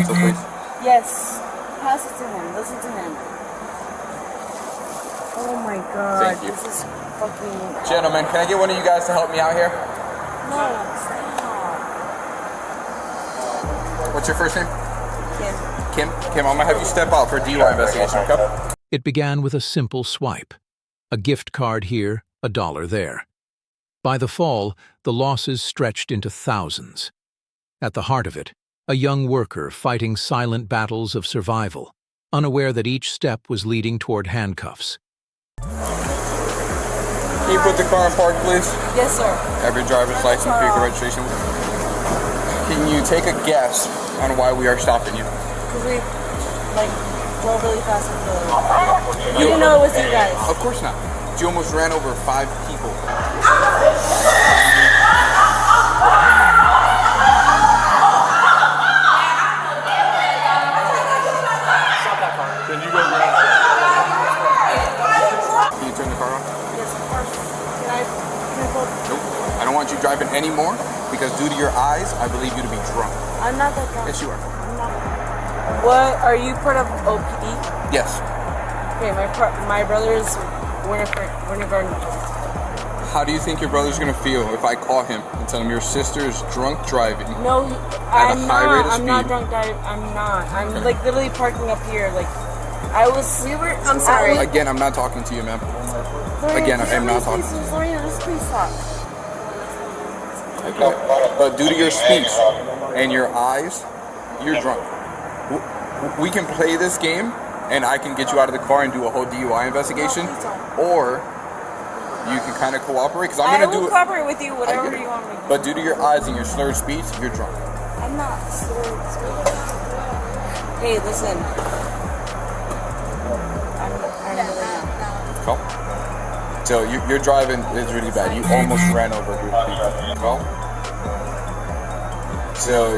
pencil, please? Yes. Pass it to him. Listen to him. Oh my god. Thank you. This is fucking... Gentlemen, can I get one of you guys to help me out here? No, stop. What's your first name? Kim. Kim, I'm gonna have you step out for a DUI investigation, okay? It began with a simple swipe. A gift card here, $1 there. By the fall, the losses stretched into thousands. At the heart of it, a young worker fighting silent battles of survival, unaware that each step was leading toward handcuffs. Can you put the car in park, please? Yes, sir. Have your driver's license, vehicle registration. Can you take a guess on why we are stopping you? Because we, drove really fast with the... You didn't know it was you guys. Of course not. You almost ran over 5 people. Can you go grab it? Can you turn the car on? Yes, of course. Can I vote? Nope. I don't want you driving anymore because due to your eyes, I believe you to be drunk. I'm not that drunk. Yes, you are. I'm not. What? Are you part of OPD? Yes. Okay, my brother is Winter Garden. How do you think your brother's gonna feel if I call him and tell him your sister is drunk driving? No, at a high rate of speed? I'm not drunk driving. I'm not. I'm literally parking up here. I'm sorry. Again, I'm not talking to you, ma'am. Again, I'm not talking to you. Lorena, just please stop. Okay. But due to your speech and your eyes, you're drunk. We can play this game, and I can get you out of the car and do a whole DUI investigation, or you can kind of cooperate, because I'm going to do it. I will cooperate with you, whatever you want me to do. But due to your eyes and your slurred speech, you're drunk. I'm not slurred speech. Hey, listen. I'm really not. Cool. So your driving is really bad. You almost ran over a group of people. Cool. So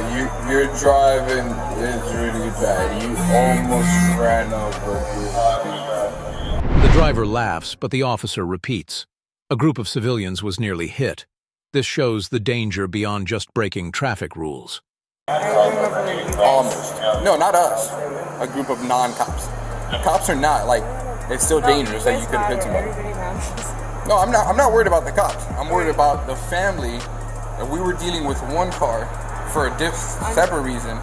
your driving is really bad. You almost ran over a group of people. The driver laughs, but the officer repeats. A group of civilians was nearly hit. This shows the danger beyond just breaking traffic rules. Almost. No, not us. A group of non-cops. Cops are not, it's still dangerous that you could have hit somebody. No, I'm not worried about the cops. I'm worried about the family that we were dealing with one car for a separate reason,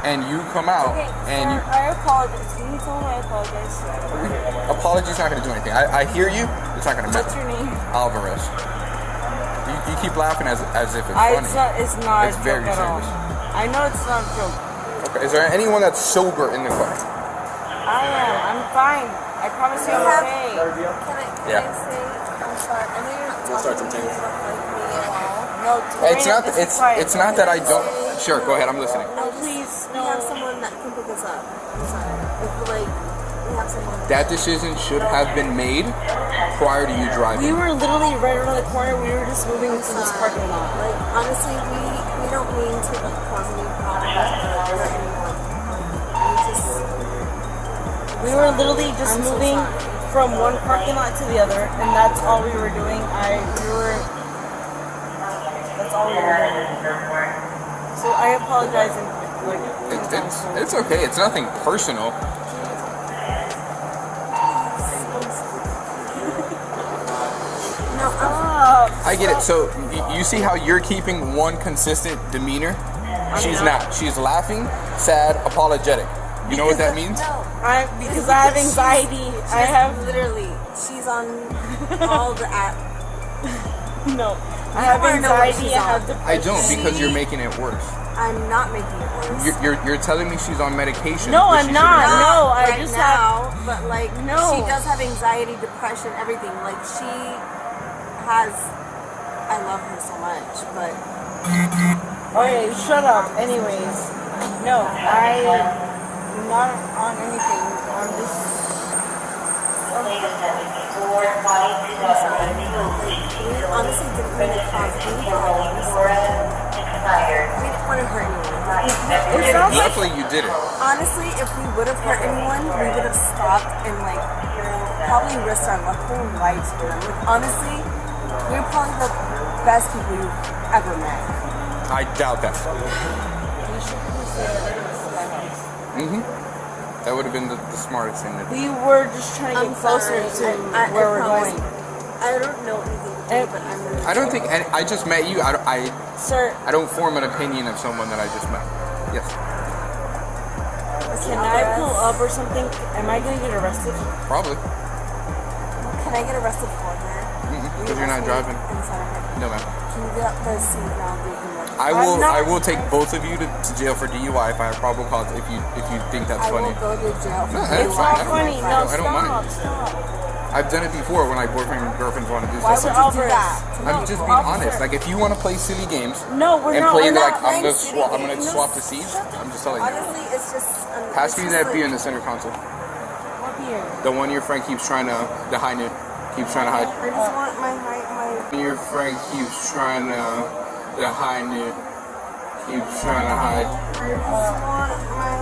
and you come out and you... I apologize. Can you tell me I apologize? Apology's not going to do anything. I hear you. It's not going to matter. What's your name? Alvarez. You keep laughing as if it's funny. It's not It's a very joke at all. serious. I know it's not a joke. Okay. Is there anyone that's sober in the car? I am. I'm fine. I promise you I'm okay. Can I say, I'm sorry, I know you're not talking to me about me at all. No, It's not that I don't... Sure, go ahead, I'm listening. No, please, we have someone that can pick us up. I'm sorry. We have someone. That decision should have been made prior to you driving. We were literally right around the corner. We were just moving to this parking lot. Honestly, we don't mean to cause any problems or hurt anyone. We were literally just moving from one parking lot to the other, and that's all we were doing. That's all we were doing. So I apologize. It's okay. It's nothing personal. No, I get it. So you see how you're keeping one consistent demeanor? She's not. She's laughing, sad, apologetic. You know what that means? Because I have anxiety. She's on all the app. No, I have anxiety. I have depression. I don't, because you're making it worse. I'm not making it worse. You're telling me she's on medication. No, I'm not. No, I right just now, have. But she does have anxiety, depression, everything. She has. I love her so much, but. Okay, shut up. Anyways, no, I'm not on anything. I'm just. We honestly didn't mean to cause any problems. We didn't want to hurt anyone. Luckily, you did it. Honestly, if we would have hurt anyone, we would have stopped and probably risked our whole lives for them. Honestly, we're probably the best people you've ever met. I doubt that. You should That would have been the smartest thing to do. We were just trying to get closer to where we're going. I don't know anything, but I'm really I don't think I just met you. Sir, I don't form an opinion of someone that I just met. Yes. can I pull up or something? Am I gonna get arrested? Probably. Can I get arrested for her? Because you're not driving. No, ma'am. Can you get up the seat now so you can look? I will take both of you to jail for DUI if I have probable cause. If you think that's funny. I will go to jail for No, DUI. it's fine. Funny. No, I don't mind. stop. I've done it before when like boyfriend and girlfriends want to do Why stuff. would you do that? I'm just being honest. Like if you want to play silly games No, we're and not. play We're like not I'm playing gonna swap the seats, I'm just telling you. Honestly, it's just. Pass me that beer in the center console. What beer? The one your friend keeps trying to, the high noon, keeps trying to hide. I just want my height, Your friend keeps trying to, the high noon, keeps trying to hide. I just want my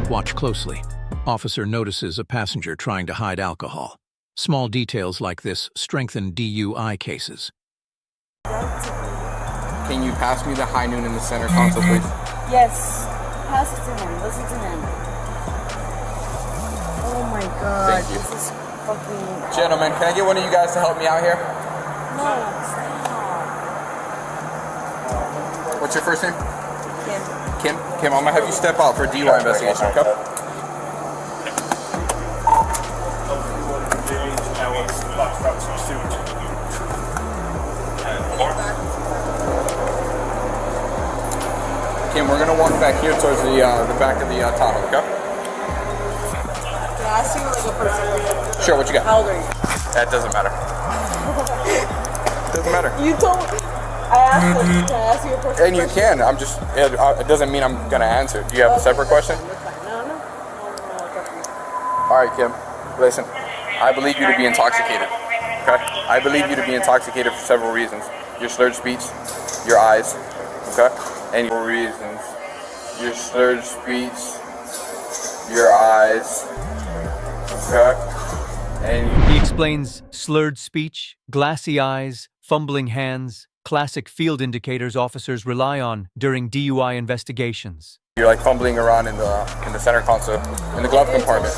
height. Watch closely. Officer notices a passenger trying to hide alcohol. Small details like this strengthen DUI cases. Can you pass me the high noon in the center console, please? Yes. Pass it to him. Listen to him. Oh my god. Thank you. This is fucking. Gentlemen, can I get one of you guys to help me out here? No, stop. What's your first name? Kim. Kim, I'm gonna have you step out for DUI investigation, okay? Kim, we're gonna walk back here towards the back of the Tahoe, okay? Can I ask you like a person? Sure, what you got? How old are you? That doesn't matter. Doesn't matter. You told me. I asked you. Can I ask you a personal And you question? can. I'm just. It doesn't mean I'm gonna answer. Do you have a separate question? No. All right, Kim. Listen, I believe you to be intoxicated. Okay. I believe you to be intoxicated for several reasons. Your slurred speech, your eyes. Okay. And for reasons. Your slurred speech, your eyes. Okay. And He explains slurred speech, glassy eyes, fumbling hands, classic field indicators officers rely on during DUI investigations. you're like fumbling around in the center console, in the glove compartment,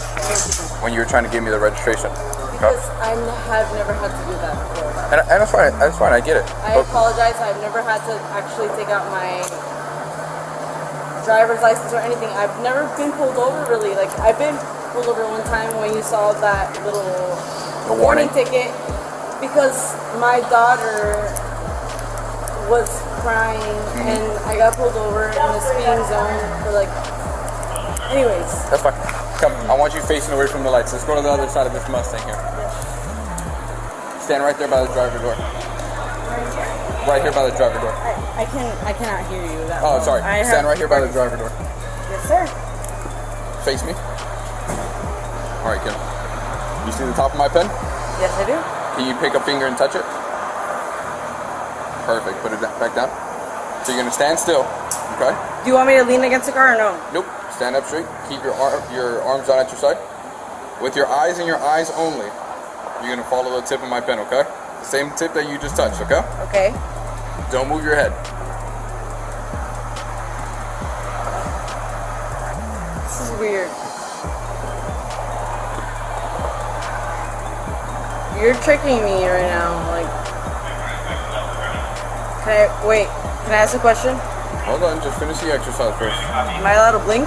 when you were trying to give me the registration. Because I have never had to do that before. And that's fine. That's fine. I get it. I apologize. I've never had to actually take out my driver's license or anything. I've never been pulled over really. Like I've been pulled over one time when you saw that little The warning ticket because my daughter was crying and I got pulled over in the speeding zone for like. Anyways. That's fine. Come, I want you facing away from the lights. Let's go to the other side of this Mustang here. Stand right there by the driver door. Right here by the driver door. I cannot hear you. That Oh, sorry. Stand right here by the driver door. Yes, sir. Face me. All right, Kim. You see the top of my pen? Yes, I do. Can you pick a finger and touch it? Perfect. Put it back down. So you're gonna stand still. Okay. Do you want me to lean against the car or no? Nope. Stand up straight. Keep your arms out at your side. With your eyes and your eyes only, you're gonna follow the tip of my pen. Okay. The same tip that you just touched. Okay. Okay. Don't move your head. This is weird. You're tricking me right now. Like, can I ask a question? Hold on, just finish the exercise first. Am I allowed to blink?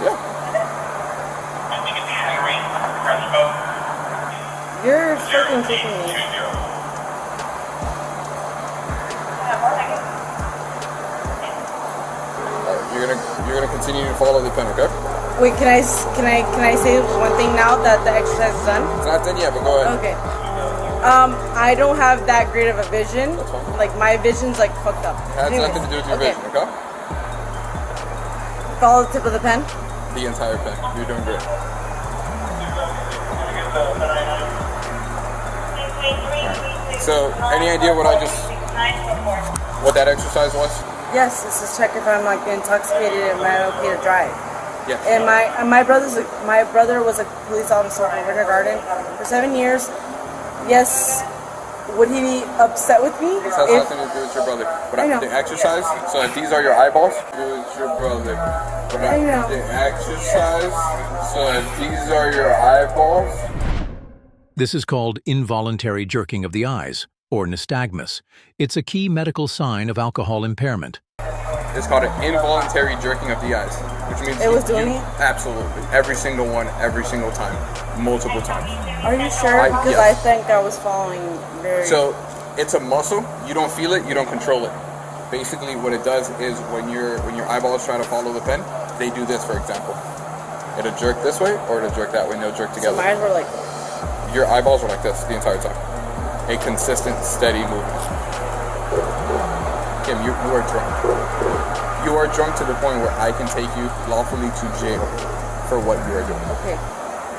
Yeah. You're fucking tricking me. You're gonna continue to follow the pen, okay? Wait, can I say one thing now that the exercise is done? It's not done yet, but go ahead. Okay. I don't have that great of a vision. That's fine. Like my vision's like fucked up. It has Anyways, nothing to do with your vision, okay? Follow the tip of the pen. The entire pen. You're doing great. So, any idea what that exercise was? Yes, this is check if I'm like intoxicated and am I okay to drive. Yes. And my brother was a police officer in Winter Garden for 7 years. Yes, would he be upset with me? This has nothing to do with your brother. But I know. the exercise, so if these are your eyeballs, do with your brother. But I know. the exercise, so if these are your eyeballs. This is called involuntary jerking of the eyes, or nystagmus. It's a key medical sign of alcohol impairment. It's called an involuntary jerking of the eyes, which means It was doing it? Absolutely, every single one, every single time, multiple times. Are you sure? Because yes. I think I was following very... So it's a muscle. You don't feel it. You don't control it. Basically, what it does is when your eyeballs try to follow the pen, they do this, for example. It'll jerk this way or it'll jerk that way, and they'll jerk together. So mine were like... Your eyeballs are like this the entire time. A consistent, steady movement. Kim, you are drunk. You are drunk to the point where I can take you lawfully to jail for what you are doing. Okay.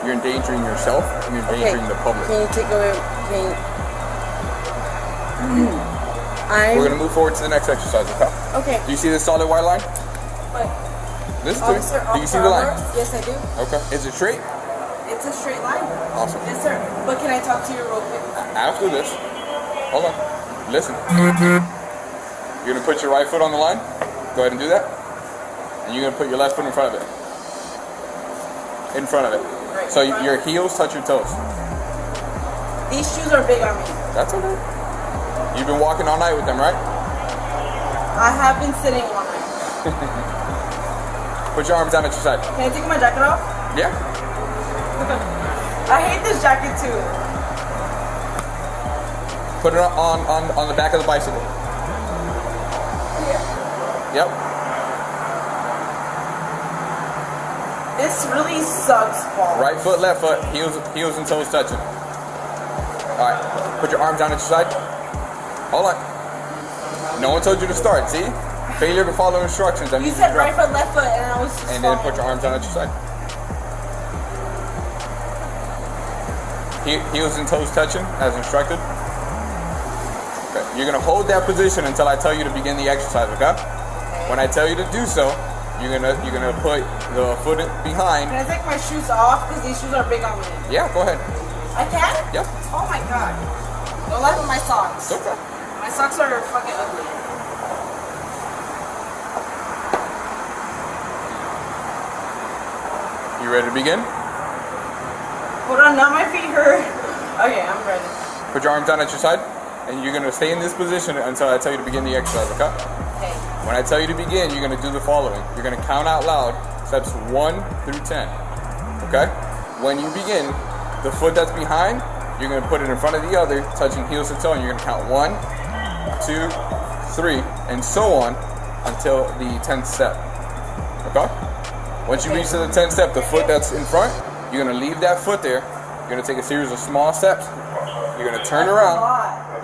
You're endangering yourself, and you're endangering the public. Can you take away... We're going to move forward to the next exercise, okay? Okay. Do you see this solid white line? But, This is it. Do you see the line? Yes, I do. Okay. Is it straight? It's a straight line. Awesome. Yes, sir. But can I talk to you real quick? After this, hold on. Listen. You're gonna put your right foot on the line. Go ahead and do that. And you're gonna put your left foot in front of it. In front of it. Right. So your heels touch your toes. These shoes are big on me. That's okay. You've been walking all night with them, right? I have been sitting all night. Put your arms down at your side. Can I take my jacket off? Yeah. I hate this jacket too. Put it on the back of the bicycle. Yep. This really sucks, Paul. Right foot, left foot, heels and toes touching. All right. Put your arms down at your side. Hold on. No one told you to start. See? Failure to follow instructions. That You means said you're right drunk. foot, left foot, and I was just And then following. put your arms down at your side. Heels and toes touching as instructed. Okay. You're gonna hold that position until I tell you to begin the exercise, okay? When I tell you to do so, you're gonna put the foot behind. Can I take my shoes off? Because these shoes are big on me. Yeah, go ahead. I can? Yep. Oh my god. Don't laugh at my socks. It's okay. My socks are fucking ugly. You ready to begin? Hold on, now my feet hurt. Okay, I'm ready. Put your arms down at your side, and you're gonna stay in this position until I tell you to begin the exercise, okay? Okay. When I tell you to begin, you're gonna do the following. You're gonna count out loud steps 1 through 10. Okay? When you begin, the foot that's behind, you're gonna put it in front of the other, touching heels to toe, and you're gonna count 1, 2, 3, and so on until the 10th step. Okay? Once you reach to the 10th step, the foot that's in front, you're gonna leave that foot there. You're gonna take a series of small steps. You're gonna turn around.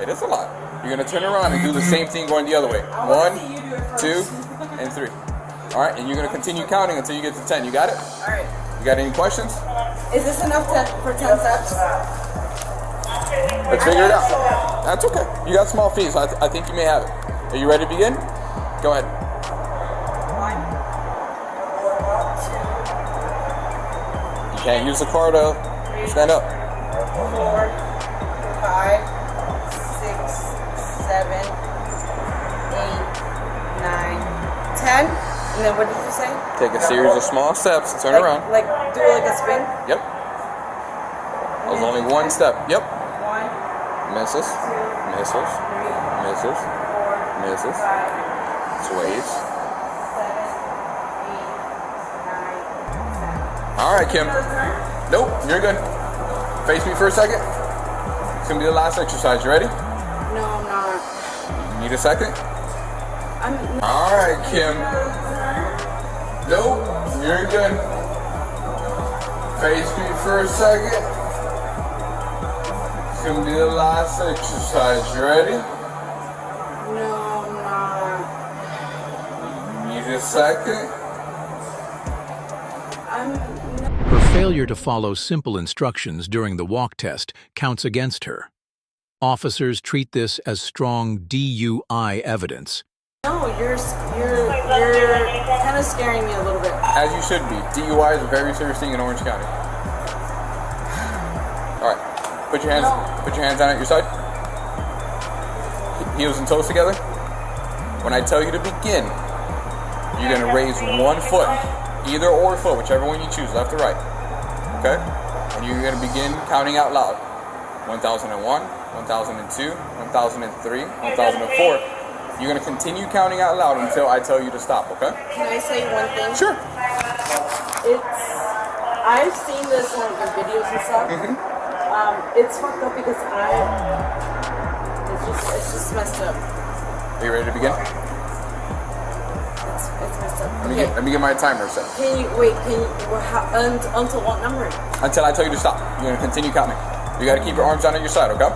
It is a lot. You're gonna turn around and do the same thing going the other way. 1, 2, and 3. All right, and you're gonna continue counting until you get to 10. You got it? All right. You got any questions? Is this enough for 10 steps? Let's figure it out. That's okay. You got small feet, so I think you may have it. Are you ready to begin? Go ahead. 1, 2. You can't use the car to stand up. 4, 5, 6, 7, 8, 9, 10. And then what did you say? Take a series of small steps. Turn around. Like do like a spin? Yep. There's only one step. Yep. 1, Misses. 2, Misses. 3, Misses. 4, Misses. 5, Sways. 7, 8, 9, 10. All right, Kim. Another turn? Nope, you're good. Face me for a second. It's gonna be the last exercise. You ready? No, I'm not. Need a second? I'm All right, Kim. Nope, you're good. Face me for a second. It's gonna be the last exercise. You ready? No, I'm not. Need a second? Her failure to follow simple instructions during the walk test counts against her. Officers treat this as strong DUI evidence. No, you're kind of scaring me a little bit. As you should be. DUI is a very serious thing in Orange County. All right, put your hands down at your side. heels and toes together. When I tell you to begin, you're gonna raise one foot, either or foot, whichever one you choose, left or right. Okay? And you're gonna begin counting out loud. 1001, 1002, 1003, 1004. You're gonna continue counting out loud until I tell you to stop, okay? Can I say one thing? Sure. I've seen this in videos and stuff. It's fucked up because it's just messed up. Are you ready to begin? It's messed up. Let me get my timer set. Until what number? Until I tell you to stop. You're gonna continue counting. You gotta keep your arms down at your side, okay?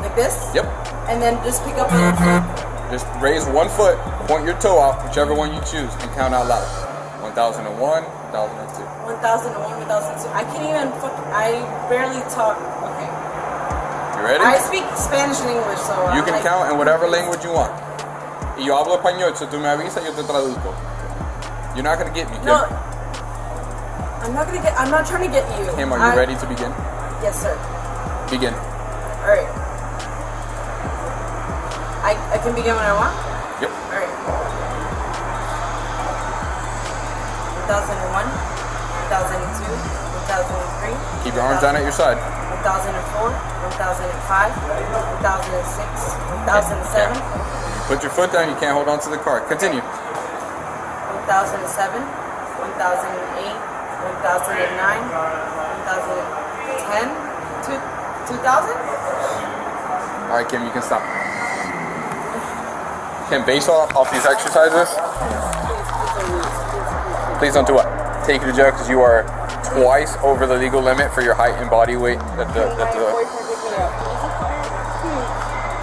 Like this? Yep. And then just pick up one foot. Just raise one foot, point your toe out, whichever one you choose, and count out loud. 1001, 1002. 1001, 1002. I can't even I barely talk. Okay. You ready? I speak Spanish and English, so You can count in whatever language you want. Y yo hablo español, so tú me avisas, yo te traduzco. You're not gonna get me, Kim. No. I'm not trying to get you. Kim, are you ready to begin? Yes, sir. Begin. Alright. I can begin when I want? Yep. Alright. 1001, 1002, 1003. Keep your arms down at your side. 1004, 1005, 1006, 1007. Put your foot down, you can't hold on to the card. Continue. 1007, 1008, 1009, 1010, 2000? Alright, Kim, you can stop. Kim, based off these exercises, please don't do what? Take you to jail because you are twice over the legal limit for your height and body weight.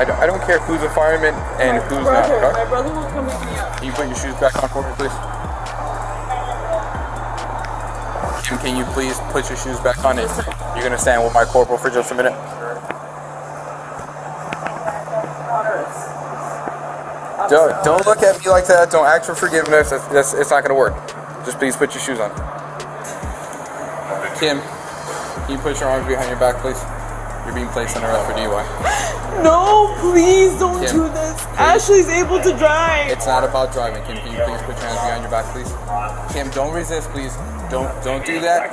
I don't care who's a fireman and who's not. Okay? My brother will come pick me up. Can you put your shoes back on for me, please? Kim, can you please put your shoes back on? You're gonna stand with my corporal for just a minute. Don't look at me like that. Don't ask for forgiveness. It's not gonna work. Just please put your shoes on. Kim, can you put your arms behind your back, please? You're being placed under arrest for DUI. No, please don't Kim, do this. please. Ashley's able to drive. It's not about driving. Kim, can you please put your hands behind your back, please? Kim, don't resist, please. Don't do that.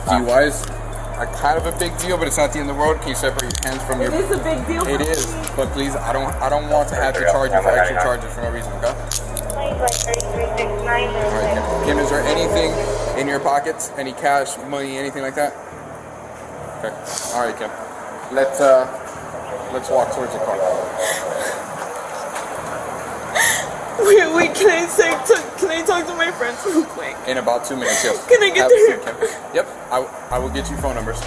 DUIs are kind of a big deal, but it's not the end of the world. Can you separate your hands from your... It is a big deal. It is, but please, I don't want to have to charge you for extra charges for no reason, okay? Alright, Kim, is there anything in your pockets? Any cash, money, anything like that? Okay. Alright, Kim. Let's walk towards the car. Wait, can I talk to my friends real quick? In about 2 minutes, yes. Can I get Have a there? seat, Kim. Yep, I will get you phone numbers.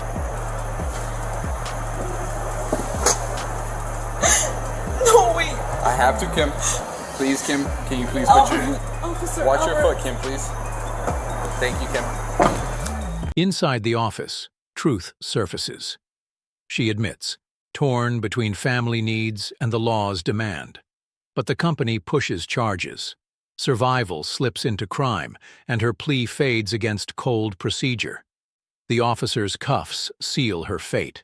No, wait. I have to, Kim. Please, Kim, can you please put your... Officer, Watch your foot, Kim, please. Thank you, Kim. Inside the office, truth surfaces. She admits, torn between family needs and the law's demand. But the company pushes charges. Survival slips into crime, and her plea fades against cold procedure. The officer's cuffs seal her fate.